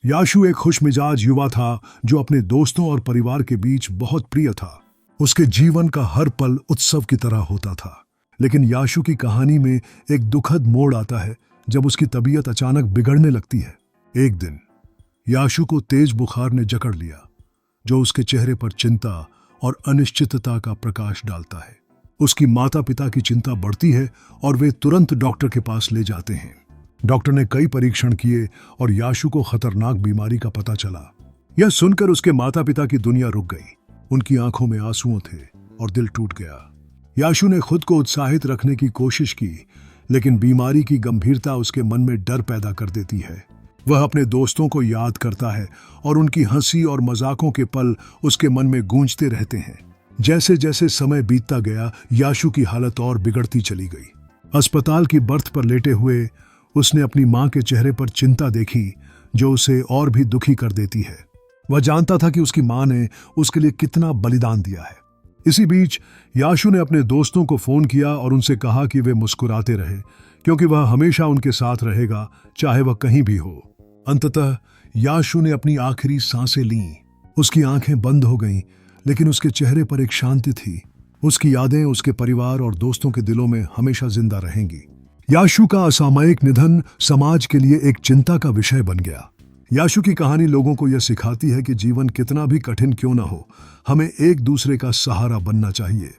याशु एक खुशमिजाज युवा था जो अपने दोस्तों और परिवार के बीच बहुत प्रिय था। उसके जीवन का हर पल उत्सव की तरह होता था। लेकिन याशु की कहानी में एक दुखद मोड़ आता है जब उसकी तबीयत अचानक बिगड़ने लगती है। एक दिन याशु को तेज बुखार ने जकड़ लिया, जो उसके चेहरे पर चिंता और अनिश्चितता का प्रकाश डालता है। उसकी माता पिता की चिंता बढ़ती है और वे तुरंत डॉक्टर के पास ले जाते हैं। डॉक्टर ने कई परीक्षण किए और याशु को खतरनाक बीमारी का पता चला। यह सुनकर उसके माता पिता की दुनिया रुक गई। उनकी आंखों में आंसुओं थे और दिल टूट गया। याशु ने खुद को उत्साहित रखने की कोशिश की, लेकिन बीमारी की गंभीरता उसके मन में डर पैदा कर देती है। वह अपने दोस्तों को याद करता है और उनकी हंसी और मजाकों के पल उसके मन में गूंजते रहते हैं। जैसे जैसे समय बीतता गया, याशु की हालत और बिगड़ती चली गई। अस्पताल की बर्थ पर लेटे हुए उसने अपनी मां के चेहरे पर चिंता देखी, जो उसे और भी दुखी कर देती है। वह जानता था कि उसकी मां ने उसके लिए कितना बलिदान दिया है। इसी बीच याशु ने अपने दोस्तों को फोन किया और उनसे कहा कि वे मुस्कुराते रहे, क्योंकि वह हमेशा उनके साथ रहेगा, चाहे वह कहीं भी हो। अंततः याशु ने अपनी आखिरी सांसें लीं। उसकी आंखें बंद हो गईं, लेकिन उसके चेहरे पर एक शांति थी। उसकी यादें उसके परिवार और दोस्तों के दिलों में हमेशा जिंदा रहेंगी। याशु का असामयिक निधन समाज के लिए एक चिंता का विषय बन गया। याशु की कहानी लोगों को यह सिखाती है कि जीवन कितना भी कठिन क्यों न हो, हमें एक दूसरे का सहारा बनना चाहिए।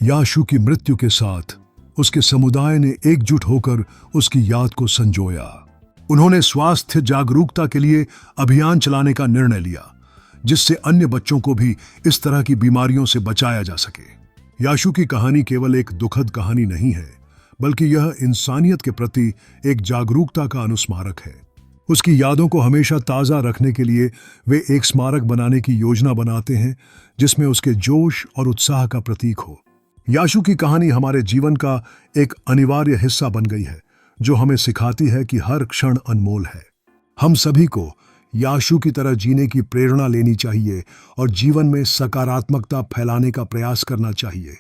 याशु की मृत्यु के साथ उसके समुदाय ने एकजुट होकर उसकी याद को संजोया। उन्होंने स्वास्थ्य जागरूकता के लिए अभियान चलाने का निर्णय लिया, जिससे अन्य बच्चों को भी इस तरह की बीमारियों से बचाया जा सके। याशु की कहानी केवल एक दुखद कहानी नहीं है, बल्कि यह इंसानियत के प्रति एक जागरूकता का अनुस्मारक है। उसकी यादों को हमेशा ताज़ा रखने के लिए वे एक स्मारक बनाने की योजना बनाते हैं, जिसमें उसके जोश और उत्साह का प्रतीक हो। याशु की कहानी हमारे जीवन का एक अनिवार्य हिस्सा बन गई है, जो हमें सिखाती है कि हर क्षण अनमोल है। हम सभी को याशु की तरह जीने की प्रेरणा लेनी चाहिए और जीवन में सकारात्मकता फैलाने का प्रयास करना चाहिए।